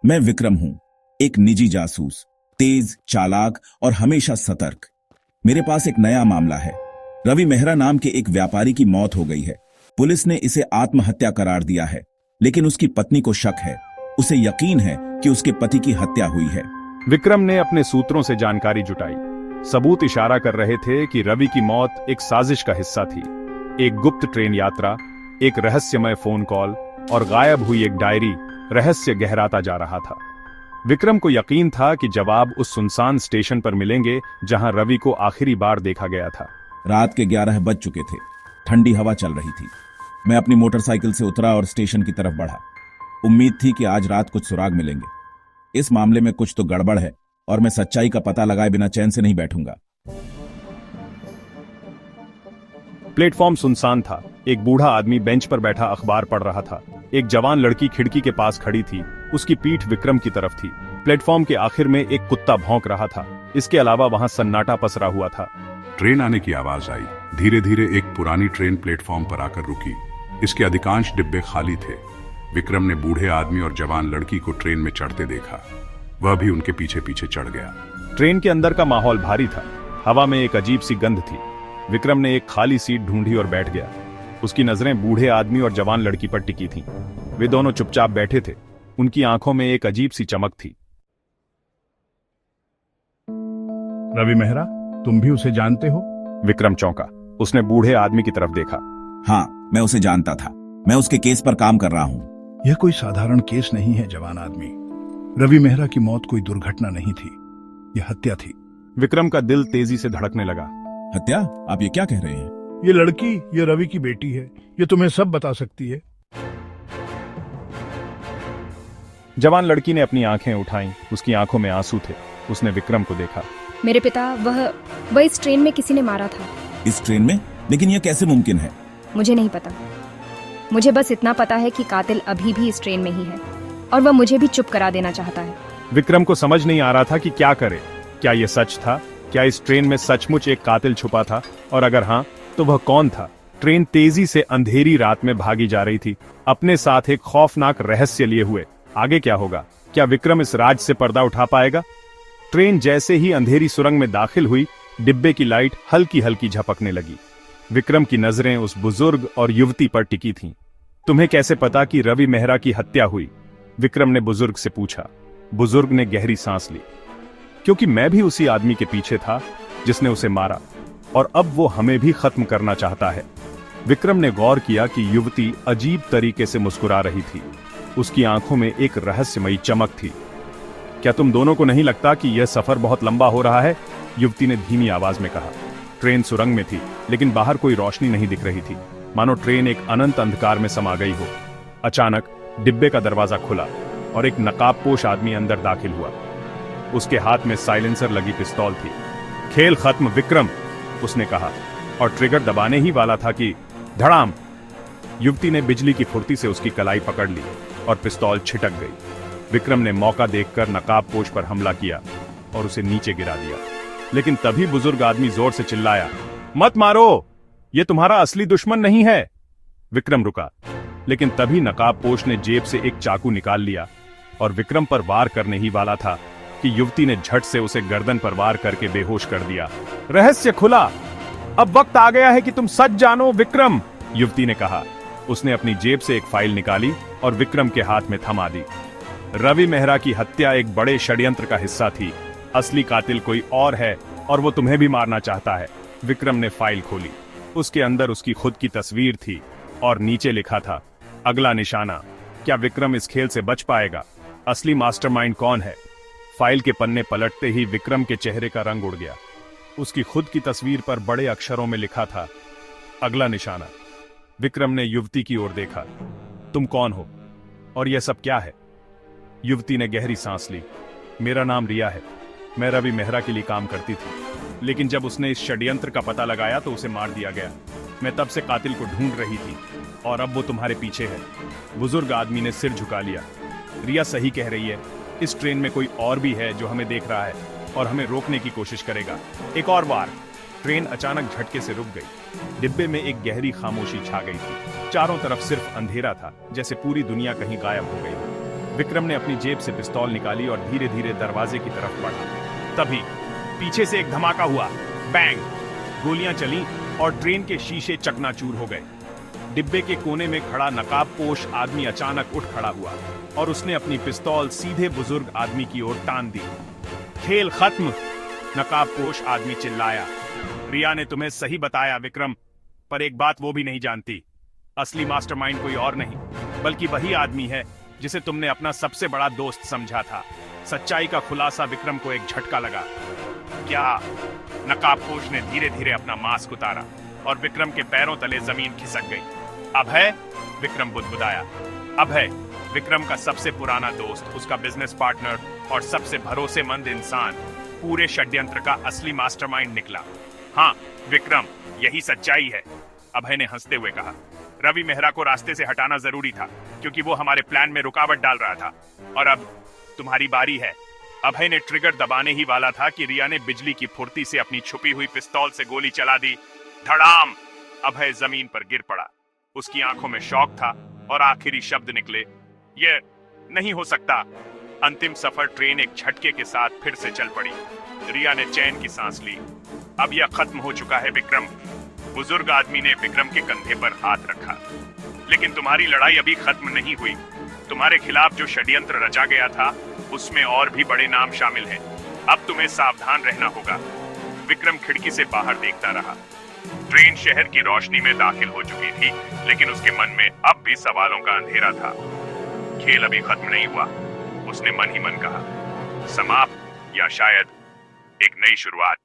मैं विक्रम हूं, एक निजी जासूस, तेज, चालाक और हमेशा सतर्क। मेरे पास एक नया मामला है। रवि मेहरा नाम के एक व्यापारी की मौत हो गई है। पुलिस ने इसे आत्महत्या करार दिया है, लेकिन उसकी पत्नी को शक है। उसे यकीन है कि उसके पति की हत्या हुई है। विक्रम ने अपने सूत्रों से जानकारी जुटाई। सबूत इशारा कर रहे थे कि रवि की मौत एक साजिश का हिस्सा थी। एक गुप्त ट्रेन यात्रा, एक रहस्यमय फोन कॉल और गायब हुई एक डायरी रहस्य गहराता जा रहा था। विक्रम को यकीन था कि जवाब उस सुनसान स्टेशन पर मिलेंगे जहां रवि को आखिरी बार देखा गया था। रात के 11 बज चुके थे। ठंडी हवा चल रही थी। मैं अपनी मोटरसाइकिल से उतरा और स्टेशन की तरफ बढ़ा। उम्मीद थी कि आज रात कुछ सुराग मिलेंगे। इस मामले में कुछ तो गड़बड़ है और मैं सच्चाई का पता लगाए बिना चैन से नहीं बैठूंगा। प्लेटफॉर्म सुनसान था। एक बूढ़ा आदमी बेंच पर बैठा अखबार पढ़ रहा था। एक जवान लड़की खिड़की के पास खड़ी थी। उसकी पीठ विक्रम की तरफ थी। प्लेटफॉर्म के आखिर में एक कुत्ता भौंक रहा था। इसके अलावा वहां सन्नाटा पसरा हुआ था। ट्रेन आने की आवाज आई। धीरे धीरे एक पुरानी ट्रेन प्लेटफॉर्म पर आकर रुकी। इसके अधिकांश डिब्बे खाली थे। विक्रम ने बूढ़े आदमी और जवान लड़की को ट्रेन में चढ़ते देखा। वह भी उनके पीछे पीछे चढ़ गया। ट्रेन के अंदर का माहौल भारी था। हवा में एक अजीब सी गंध थी। विक्रम ने एक खाली सीट ढूंढी और बैठ गया। उसकी नजरें बूढ़े आदमी और जवान लड़की पर टिकी थीं। वे दोनों चुपचाप बैठे थे। उनकी आंखों में एक अजीब सी चमक थी। रवि मेहरा, तुम भी उसे जानते हो? विक्रम चौंका। उसने बूढ़े आदमी की तरफ देखा। हाँ, मैं उसे जानता था। मैं उसके केस पर काम कर रहा हूँ। यह कोई साधारण केस नहीं है जवान आदमी। रवि मेहरा की मौत कोई दुर्घटना नहीं थी, यह हत्या थी। विक्रम का दिल तेजी से धड़कने लगा। हत्या? आप ये क्या कह रहे हैं? ये लड़की, ये रवि की बेटी है। ये तुम्हें सब बता सकती है। जवान लड़की ने अपनी आंखें उठाईं। उसकी आंखों में आंसू थे। उसने विक्रम को देखा। मेरे पिता, वह इस ट्रेन में किसी ने मारा था। इस ट्रेन में? लेकिन यह कैसे मुमकिन है? मुझे नहीं पता। मुझे बस इतना पता है कि कातिल अभी भी इस ट्रेन में ही है और वह मुझे भी चुप करा देना चाहता है। विक्रम को समझ नहीं आ रहा था कि क्या करे। क्या यह सच था? क्या इस ट्रेन में सचमुच एक कातिल छुपा था? और अगर हाँ, तो वह कौन था? ट्रेन तेजी से अंधेरी रात में भागी जा रही थी, अपने साथ एक खौफनाक रहस्य लिए हुए। आगे क्या होगा? क्या विक्रम इस राज से पर्दा उठा पाएगा? ट्रेन जैसे ही अंधेरी सुरंग में दाखिल हुई, डिब्बे की लाइट हल्की हल्की झपकने लगी। विक्रम की नजरें उस बुजुर्ग और युवती पर टिकी थीं। तुम्हें कैसे पता कि रवि मेहरा की हत्या हुई? विक्रम ने बुजुर्ग से पूछा। बुजुर्ग ने गहरी सांस ली। क्योंकि मैं भी उसी आदमी के पीछे था जिसने उसे मारा, और अब वो हमें भी खत्म करना चाहता है। विक्रम ने गौर किया कि युवती अजीब तरीके से मुस्कुरा रही थी। उसकी आंखों में एक रहस्यमयी चमक थी। क्या तुम दोनों को नहीं लगता कि यह सफर बहुत लंबा हो रहा है? युवती ने धीमी आवाज में कहा। ट्रेन सुरंग में थी, लेकिन बाहर कोई रोशनी नहीं दिख रही थी, मानो ट्रेन एक अनंत अंधकार में समा गई हो। अचानक डिब्बे का दरवाजा खुला और एक नकाबपोश आदमी अंदर दाखिल हुआ। उसके हाथ में साइलेंसर लगी पिस्तौल थी। खेल खत्म विक्रम, उसने कहा, और ट्रिगर दबाने ही वाला था कि धड़ाम! युवती ने बिजली की फुर्ती से उसकी कलाई पकड़ ली और पिस्तौल छिटक गई। विक्रम ने मौका देखकर नकाबपोश पर हमला किया और उसे नीचे गिरा दिया। लेकिन तभी बुजुर्ग आदमी जोर से चिल्लाया, मत मारो! यह तुम्हारा असली दुश्मन नहीं है। विक्रम रुका, लेकिन तभी नकाबपोश ने जेब से एक चाकू निकाल लिया और विक्रम पर वार करने ही वाला था कि युवती ने झट से उसे गर्दन पर वार करके बेहोश कर दिया। रहस्य खुला! अब वक्त आ गया है कि तुम सच जानो विक्रम, युवती ने कहा। उसने अपनी जेब से एक फाइल निकाली और विक्रम के हाथ में थमा दी। रवि मेहरा की हत्या एक बड़े षड्यंत्र का हिस्सा थी। असली कातिल कोई और है और वो तुम्हें भी मारना चाहता है। विक्रम ने फाइल खोली। उसके अंदर उसकी खुद की तस्वीर थी और नीचे लिखा था, अगला निशाना। क्या विक्रम इस खेल से बच पाएगा? असली मास्टरमाइंड कौन है? फाइल के पन्ने पलटते ही विक्रम के चेहरे का रंग उड़ गया। उसकी खुद की तस्वीर पर बड़े अक्षरों में लिखा था, अगला निशाना। विक्रम ने युवती की ओर देखा। तुम कौन हो और यह सब क्या है? युवती ने गहरी सांस ली। मेरा नाम रिया है। मैं रवि मेहरा के लिए काम करती थी, लेकिन जब उसने इस षड्यंत्र का पता लगाया तो उसे मार दिया गया। मैं तब से कातिल को ढूंढ रही थी और अब वो तुम्हारे पीछे है। बुजुर्ग आदमी ने सिर झुका लिया। रिया सही कह रही है। इस ट्रेन में कोई और भी है जो हमें देख रहा है और हमें रोकने की कोशिश करेगा। एक और बार। ट्रेन अचानक झटके से रुक गई। डिब्बे में एक गहरी खामोशी छा गई थी। चारों तरफ सिर्फ अंधेरा था, जैसे पूरी दुनिया कहीं गायब हो गई। विक्रम ने अपनी जेब से पिस्तौल निकाली और धीरे धीरे दरवाजे की तरफ बढ़ा। तभी पीछे से एक धमाका हुआ। बैंग! गोलियां चली और ट्रेन के शीशे चकनाचूर हो गए। डिब्बे के कोने में खड़ा नकाबपोश आदमी अचानक उठ खड़ा हुआ और उसने अपनी पिस्तौल सीधे बुजुर्ग आदमी की ओर तान दी। खेल खत्म! नकाबपोश आदमी चिल्लाया। रिया ने तुम्हें सही बताया विक्रम, पर एक बात वो भी नहीं जानती, असली मास्टरमाइंड कोई और नहीं बल्कि वही आदमी है जिसे तुमने अपना सबसे बड़ा दोस्त समझा था। सच्चाई का खुलासा विक्रम को एक झटका लगा। क्या? नकाबपोश ने धीरे धीरे अपना मास्क उतारा और विक्रम के पैरों तले जमीन खिसक गई। अभय? विक्रम बुदबुदाया। अभय, विक्रम का सबसे पुराना दोस्त, उसका बिजनेस पार्टनर और सबसे भरोसेमंद इंसान, पूरे षड्यंत्र का असली मास्टरमाइंड निकला। हाँ विक्रम, यही सच्चाई है, अभय ने हंसते हुए कहा। रवि मेहरा को रास्ते से हटाना जरूरी था क्योंकि वो हमारे प्लान में रुकावट डाल रहा था, और अब तुम्हारी बारी है। अभय ने ट्रिगर दबाने ही वाला था कि रिया ने बिजली की फुर्ती से अपनी छुपी हुई पिस्तौल से गोली चला दी। धड़ाम! अभय जमीन पर गिर पड़ा। उसकी आंखों में शौक था और आखिरी शब्द निकले, ये नहीं हो सकता। अंतिम सफर ट्रेन एक झटके के साथ फिर से चल पड़ी। रिया ने चैन की सांस ली। अब यह खत्म हो चुका है विक्रम। बुजुर्ग आदमी ने विक्रम के कंधे पर हाथ रखा। लेकिन तुम्हारी लड़ाई अभी खत्म नहीं हुई। तुम्हारे खिलाफ जो षड्यंत्र रचा गया था उसमें और भी बड़े नाम शामिल हैं। अब तुम्हें सावधान रहना होगा। विक्रम खिड़की से बाहर देखता रहा। ट्रेन शहर की रोशनी में दाखिल हो चुकी थी, लेकिन उसके मन में अब भी सवालों का अंधेरा था। खेल अभी खत्म नहीं हुआ, उसने मन ही मन कहा। समाप्त, या शायद एक नई शुरुआत।